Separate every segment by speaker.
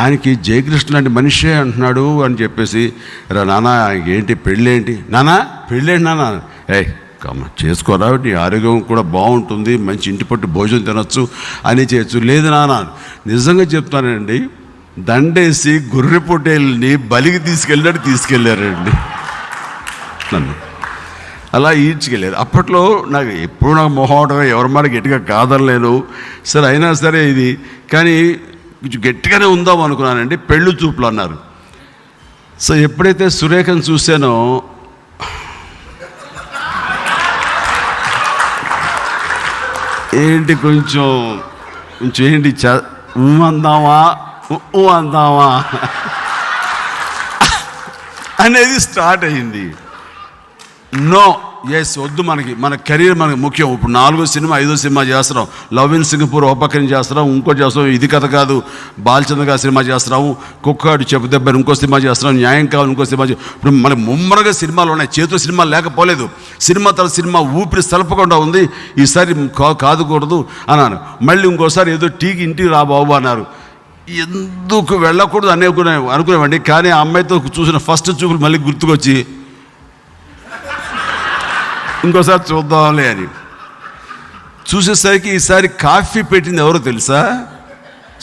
Speaker 1: ఆయనకి జయకృష్ణ లాంటి మనిషే అంటున్నాడు అని చెప్పేసి, రా నాన్న ఏంటి పెళ్ళేంటి నాన్న, పెళ్ళేంటి నాన్న, చేసుకోరా నీ ఆరోగ్యం కూడా బాగుంటుంది, మంచి ఇంటి పట్టు భోజనం తినొచ్చు అని చేయొచ్చు. లేదు నాన్న, నిజంగా చెప్తానండి, దండేసి గొర్రె పొట్టేల్ని బలికి తీసుకెళ్ళారండి నన్ను, అలా ఈడ్చుకెళ్ళారు. అప్పట్లో నాకు ఎప్పుడు నాకు మొహమాటం, ఎవరి మాట గట్టిగా కాదనలేను. సరే అయినా సరే ఇది కానీ కొంచెం గట్టిగానే ఉందాం అనుకున్నానండి. పెళ్ళు చూపులు అన్నారు. సో ఎప్పుడైతే సురేఖను చూశానో ఏంటి కొంచెం ఏంటి అందామా అందామా అనేది స్టార్ట్ అయింది. నో, ఎస్ వద్దు, మన కెరీర్ మనకి ముఖ్యం. ఇప్పుడు 4వ సినిమా 5వ సినిమా చేస్తున్నాం, లవ్ ఇన్ సింగపూర్ ఓ పక్కన చేస్తున్నాం, ఇంకోటి చేస్తున్నాం, ఇది కథ కాదు బాలచంద్ర గారి సినిమా చేస్తున్నాము, కుక్కాడు చెప్పు దెబ్బని ఇంకో సినిమా చేస్తున్నాం, న్యాయం కావాలి ఇంకో సినిమా. ఇప్పుడు మనకి ముమ్మరగా సినిమాలు ఉన్నాయి, చేతిలో సినిమాలు లేకపోలేదు. సినిమా తర్వాత సినిమా ఊపిరి సలపకుండా ఉంది. ఈసారి కాదుకూడదు అన్నాను. మళ్ళీ ఇంకోసారి ఏదో టీకి ఇంటికి రా బాబు అన్నారు. ఎందుకు వెళ్ళకూడదు అనుకునేవాడిని. కానీ ఆ అమ్మాయితో చూసిన ఫస్ట్ చూపులు మళ్ళీ గుర్తుకొచ్చి ఇంకోసారి చూద్దాంలే అని చూసేసరికి ఈసారి కాఫీ పెట్టింది ఎవరో తెలుసా?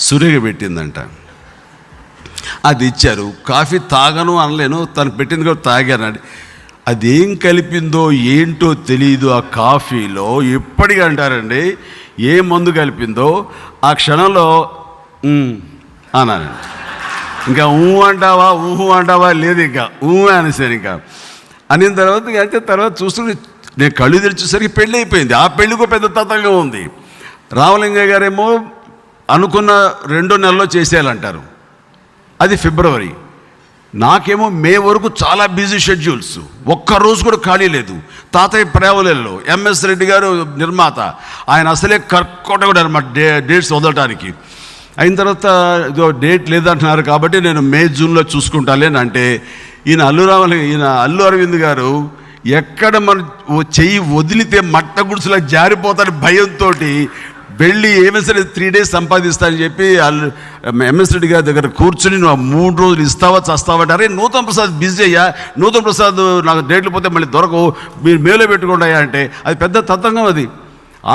Speaker 1: సురేఖ పెట్టిందంట. అది ఇచ్చారు. కాఫీ తాగను అనలేను, తను పెట్టింది కూడా తాగానండి. అదేం కలిపిందో ఏంటో తెలియదు ఆ కాఫీలో. ఎప్పటికీ అంటారండి, ఏ మందు కలిపిందో ఆ క్షణంలో అన్నానండి. ఇంకా అంటావా లేదు, ఇంకా అనేసాను. ఇంకా అనిన తర్వాత చూస్తుంటే నేను కళ్ళు తెరిచేసరికి పెళ్ళి అయిపోయింది. ఆ పెళ్ళికో పెద్ద తతంగా ఉంది. రామలింగయ్య గారేమో అనుకున్న 2 నెలల్లో చేసేయాలంటారు, అది ఫిబ్రవరి. నాకేమో మే వరకు చాలా బిజీ షెడ్యూల్స్, ఒక్కరోజు కూడా ఖాళీ లేదు. తాతయ్య ప్రేమలలో ఎంఎస్ రెడ్డి గారు నిర్మాత, ఆయన అసలే కర్కోటకుడు అనమాట డేట్స్ వదలటానికి. అయిన తర్వాత ఇదో డేట్ లేదంటున్నారు కాబట్టి నేను మే జూన్లో చూసుకుంటాలేని అంటే, ఈయన అల్లు అరవింద్ గారు ఎక్కడ మన చెయ్యి వదిలితే మట్ట గుడిసెలా జారిపోతాని భయంతో వెళ్ళి ఏమైనా సరే 3 days సంపాదిస్తానని చెప్పి ఎంఎస్ రెడ్డి గారి దగ్గర కూర్చుని నువ్వు 3 రోజులు ఇస్తావా చస్తావా? అరే నూతన్ ప్రసాద్ బిజీ అయ్యా, నూతన్ ప్రసాద్ నాకు డేట్లు పోతే మళ్ళీ దొరకవు, మీరు మేలో పెట్టుకోండి అయ్యా అంటే అది పెద్ద తతంగం. అది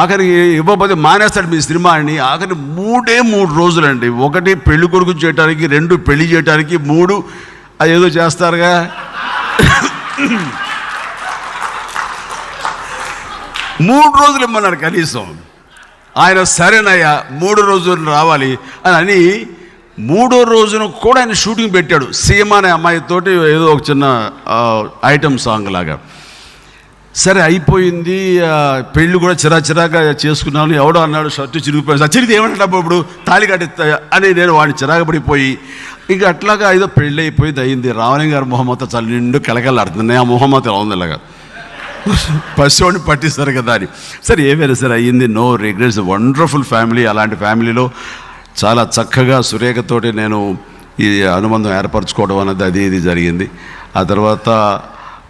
Speaker 1: ఆఖరికి ఇవ్వకపోతే మానేస్తాడు మీ సినిమా అని. ఆఖరి 3 రోజులండి. 1 పెళ్లి కొడుకు చేయడానికి, 2 పెళ్లి చేయడానికి, 3 అదేదో చేస్తారుగా. మూడు రోజులు ఇమ్మన్నారు కనీసం. ఆయన సరేనయ్యా 3 రోజులు రావాలి అని 3వ రోజున కూడా ఆయన షూటింగ్ పెట్టాడు. సీమ అనే అమ్మాయితోటి ఏదో ఒక చిన్న ఐటమ్ సాంగ్ లాగా. సరే అయిపోయింది. పెళ్ళి కూడా చిరాగా చేసుకున్నాను. ఎవడో అన్నాడు షర్టు చిరిగిపోయింది. చిరిగి ఏమంటాడు ఇప్పుడు తాళి కట్టిస్తా అని నేను వాడిని చిరాగపడిపోయి ఇక అట్లాగా ఏదో పెళ్ళి అయిపోయింది అయింది. రామలింగ గారు మొహమ్మత చాలా నిండు కలకలాడుతున్నాయి. ఆ మొహమ్మత ఎలా ఉంది ఇలాగా పసివాడిని పట్టిస్తారు కదా అని. సరే ఏమైనా సరే అయ్యింది. No regrets. Wonderful family. అలాంటి ఫ్యామిలీలో చాలా చక్కగా సురేఖతోటి నేను ఈ అనుబంధం ఏర్పరచుకోవడం అనేది ఇది జరిగింది. ఆ తర్వాత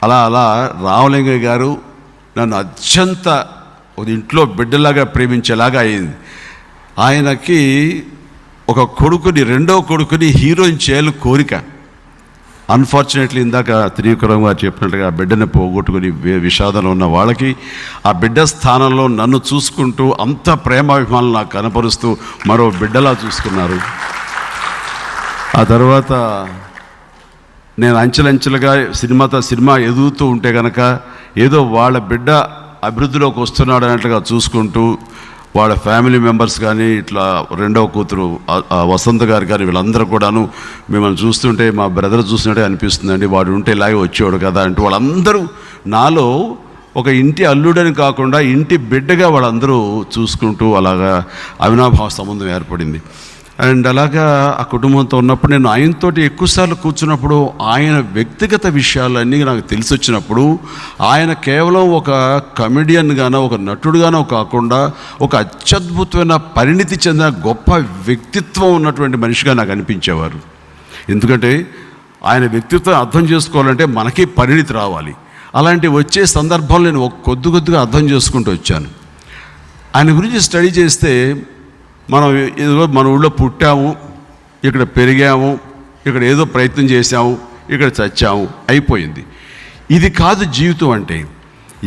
Speaker 1: అలా రామలింగయ్య గారు నన్ను అత్యంత ఇంట్లో బిడ్డలాగా ప్రేమించేలాగా అయింది. ఆయనకి ఒక కొడుకుని, 2వ కొడుకుని హీరోయిన్ చేయాలి కోరిక. అన్ఫార్చునేట్లీ ఇందాక త్రివిక్రమ్ గారు చెప్పినట్టుగా ఆ బిడ్డని పోగొట్టుకుని విషాదంలో ఉన్న వాళ్ళకి ఆ బిడ్డ స్థానంలో నన్ను చూసుకుంటూ అంత ప్రేమాభిమానులు నాకు కనపరుస్తూ మరో బిడ్డలా చూసుకున్నారు. ఆ తర్వాత నేను అంచెలంచెలుగా సినిమా ఎదుగుతూ ఉంటే కనుక ఏదో వాళ్ళ బిడ్డ అభివృద్ధిలోకి వస్తున్నాడు అన్నట్లుగా చూసుకుంటూ వాళ్ళ ఫ్యామిలీ మెంబర్స్ కానీ ఇట్లా 2వ కూతురు వసంత గారు కానీ వీళ్ళందరూ కూడాను మిమ్మల్ని చూస్తుంటే మా బ్రదర్ చూసినట్టే అనిపిస్తుందండి, వాడు ఉంటే ఇలాగే వచ్చేవాడు కదా అంటూ వాళ్ళందరూ నాలో ఒక ఇంటి అల్లుడని కాకుండా ఇంటి బిడ్డగా వాళ్ళందరూ చూసుకుంటూ అలాగా అవినాభావ సంబంధం ఏర్పడింది. అండ్ అలాగా ఆ కుటుంబంతో ఉన్నప్పుడు నేను ఆయనతోటి ఎక్కువసార్లు కూర్చున్నప్పుడు ఆయన వ్యక్తిగత విషయాలన్నీ నాకు తెలిసి వచ్చినప్పుడు ఆయన కేవలం ఒక కమెడియన్గానో ఒక నటుడుగానో కాకుండా ఒక అత్యద్భుతమైన పరిణితి చెందిన గొప్ప వ్యక్తిత్వం ఉన్నటువంటి మనిషిగా నాకు అనిపించేవారు. ఎందుకంటే ఆయన వ్యక్తిత్వం అర్థం చేసుకోవాలంటే మనకి పరిణితి రావాలి. అలాంటి వచ్చే సందర్భాలు నేను కొద్దిగా అర్థం చేసుకుంటూ వచ్చాను. ఆయన గురించి స్టడీ చేస్తే మనం ఏదో మన ఊళ్ళో పుట్టాము, ఇక్కడ పెరిగాము, ఇక్కడ ఏదో ప్రయత్నం చేశాము, ఇక్కడ చచ్చాము, అయిపోయింది. ఇది కాదు జీవితం అంటే.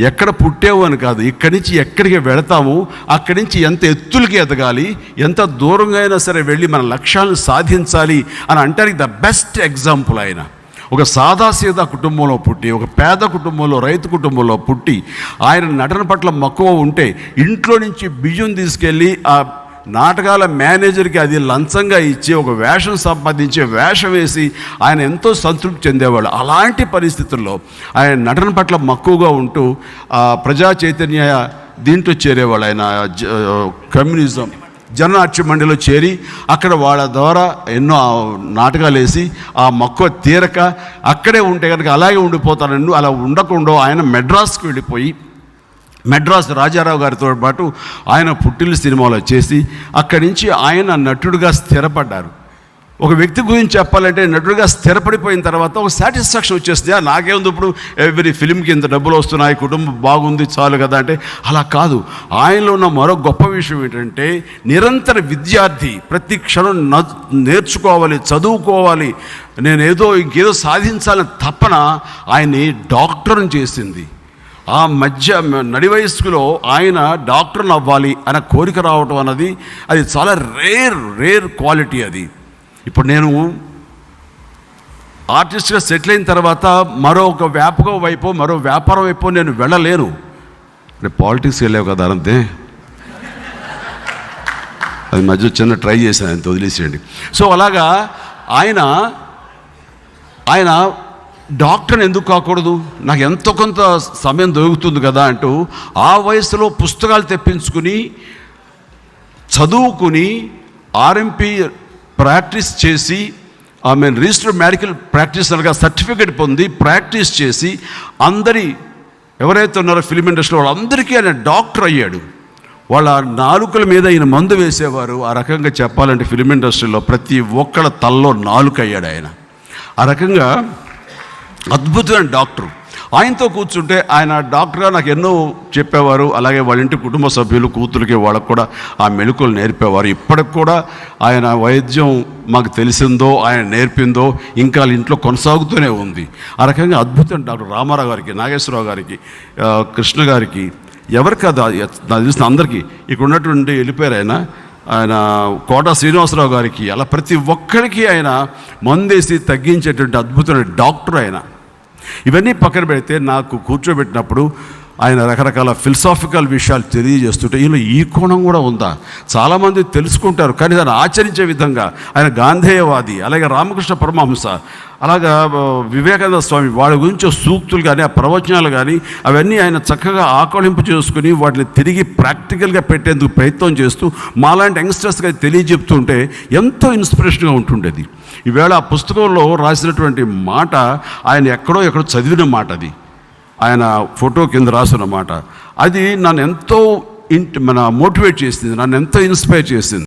Speaker 1: ఎక్కడ పుట్టావు అని కాదు, ఇక్కడి నుంచి ఎక్కడికి వెళతాము, అక్కడి నుంచి ఎంత ఎత్తులకి ఎదగాలి, ఎంత దూరంగా అయినా సరే వెళ్ళి మన లక్ష్యాలను సాధించాలి అని అంటానికి ద బెస్ట్ ఎగ్జాంపుల్ ఆయన. ఒక సాదాసీదా కుటుంబంలో పుట్టి, ఒక పేద కుటుంబంలో, రైతు కుటుంబంలో పుట్టి, ఆయన నటన పట్ల మక్కువ ఉంటే ఇంట్లో నుంచి బియ్యం తీసుకెళ్ళి ఆ నాటకాల మేనేజర్కి అది లంచంగా ఇచ్చి ఒక వేషం సంపాదించి వేషం వేసి ఆయన ఎంతో సంతృప్తి చెందేవాళ్ళు. అలాంటి పరిస్థితుల్లో ఆయన నటన పట్ల మక్కువగా ఉంటూ ప్రజా చైతన్య దీంట్లో చేరేవాళ్ళు. ఆయన కమ్యూనిజం జననాట్య మండలిలో చేరి అక్కడ వాళ్ళ ద్వారా ఎన్నో నాటకాలు వేసి ఆ మక్కువ తీరక అక్కడే ఉంటే కనుక అలాగే ఉండిపోతానన్ను. అలా ఉండకుండా ఆయన మెడ్రాస్కి వెళ్ళిపోయి మెడ్రాస్ రాజారావు గారితో పాటు ఆయన పుట్టిల్లు సినిమాలో చేసి అక్కడి నుంచి ఆయన నటుడుగా స్థిరపడ్డారు. ఒక వ్యక్తి గురించి చెప్పాలంటే నటుడుగా స్థిరపడిపోయిన తర్వాత ఒక సాటిస్ఫాక్షన్ వచ్చేస్తుంది. నాకేముంది ఇప్పుడు ఎవ్రీ ఫిలింకి ఇంత డబ్బులు వస్తున్నాయి, కుటుంబం బాగుంది, చాలు కదా అంటే అలా కాదు. ఆయనలో ఉన్న మరో గొప్ప విషయం ఏంటంటే నిరంతర విద్యార్థి, ప్రతి క్షణం నేర్చుకోవాలి, చదువుకోవాలి, నేనేదో ఇంకేదో సాధించాలని తపన ఆయన్ని డాక్టర్ని చేసింది. ఆ మధ్య నడి వయస్సులో ఆయన డాక్టర్ని అవ్వాలి అనే కోరిక రావటం అన్నది అది చాలా రేర్ క్వాలిటీ అది. ఇప్పుడు నేను ఆర్టిస్ట్గా సెటిల్ అయిన తర్వాత మరొక వ్యాపకం వైపు, మరో వ్యాపారం వైపు నేను వెళ్ళలేను. అంటే పాలిటిక్స్ వెళ్ళావు కదా అంతే, అది మధ్య చిన్న ట్రై చేశాను, అంత వదిలేసేయండి. సో అలాగా ఆయన డాక్టర్ని ఎందుకు కాకూడదు, నాకు ఎంతో కొంత సమయం దొరుకుతుంది కదా అంటూ ఆ వయసులో పుస్తకాలు తెప్పించుకుని చదువుకుని ఆర్ఎంపీ ప్రాక్టీస్ చేసి ఆమె రిజిస్టర్డ్ మెడికల్ ప్రాక్టీషనర్గా సర్టిఫికేట్ పొంది ప్రాక్టీస్ చేసి ఎవరైతే ఉన్నారో ఫిలిం ఇండస్ట్రీలో వాళ్ళందరికీ ఆయన డాక్టర్ అయ్యాడు. వాళ్ళ నాలుకల మీద ఈయన మందు వేసేవారు. ఆ రకంగా చెప్పాలంటే ఫిలిం ఇండస్ట్రీలో ప్రతి ఒక్కళ్ళ తల్లో నాలుక అయ్యాడు ఆయన. ఆ రకంగా అద్భుతమైన డాక్టరు. ఆయనతో కూర్చుంటే ఆయన డాక్టర్గా నాకు ఎన్నో చెప్పేవారు. అలాగే వాళ్ళ ఇంటి కుటుంబ సభ్యులు, కూతురికి వాళ్ళకు కూడా ఆ మెళకువలు నేర్పేవారు. ఇప్పటికి కూడా ఆయన వైద్యం మాకు తెలిసిందో, ఆయన నేర్పిందో ఇంకా వాళ్ళ ఇంట్లో కొనసాగుతూనే ఉంది. ఆ రకంగా అద్భుతమైన డాక్టర్ రామారావు గారికి, నాగేశ్వరరావు గారికి, కృష్ణ గారికి, ఎవరికి అది నాకు తెలిసిన అందరికీ ఇక్కడ ఉన్నటువంటి వెళ్ళిపోయారు ఆయన కోట శ్రీనివాసరావు గారికి, అలా ప్రతి ఒక్కరికి ఆయన మందేసి తగ్గించేటువంటి అద్భుతమైన డాక్టర్ ఆయన. ఇవన్నీ పక్కన పెడితే నాకు కూర్చోబెట్టినప్పుడు ఆయన రకరకాల ఫిలసాఫికల్ విషయాలు తెలియజేస్తుంటే ఈయన ఈ కోణం కూడా ఉందా, చాలామంది తెలుసుకుంటారు కానీ దాన్ని ఆచరించే విధంగా ఆయన గాంధేయవాది, అలాగే రామకృష్ణ పరమహంస, అలాగా వివేకానంద స్వామి, వాళ్ళ గురించి సూక్తులు కానీ ఆ ప్రవచనాలు కానీ అవన్నీ ఆయన చక్కగా ఆకళింపు చేసుకుని వాటిని తిరిగి ప్రాక్టికల్గా పెట్టేందుకు ప్రయత్నం చేస్తూ మాలాంటి యంగ్స్టర్స్గా తెలియజెప్తుంటే ఎంతో ఇన్స్పిరేషన్గా ఉంటుండేది. ఈవేళ ఆ పుస్తకంలో రాసినటువంటి మాట ఆయన ఎక్కడో చదివిన మాట, అది ఆయన ఫోటో కింద రాసిన మాట, అది నన్ను ఎంతో మోటివేట్ చేసింది, నన్ను ఎంతో ఇన్స్పైర్ చేసింది.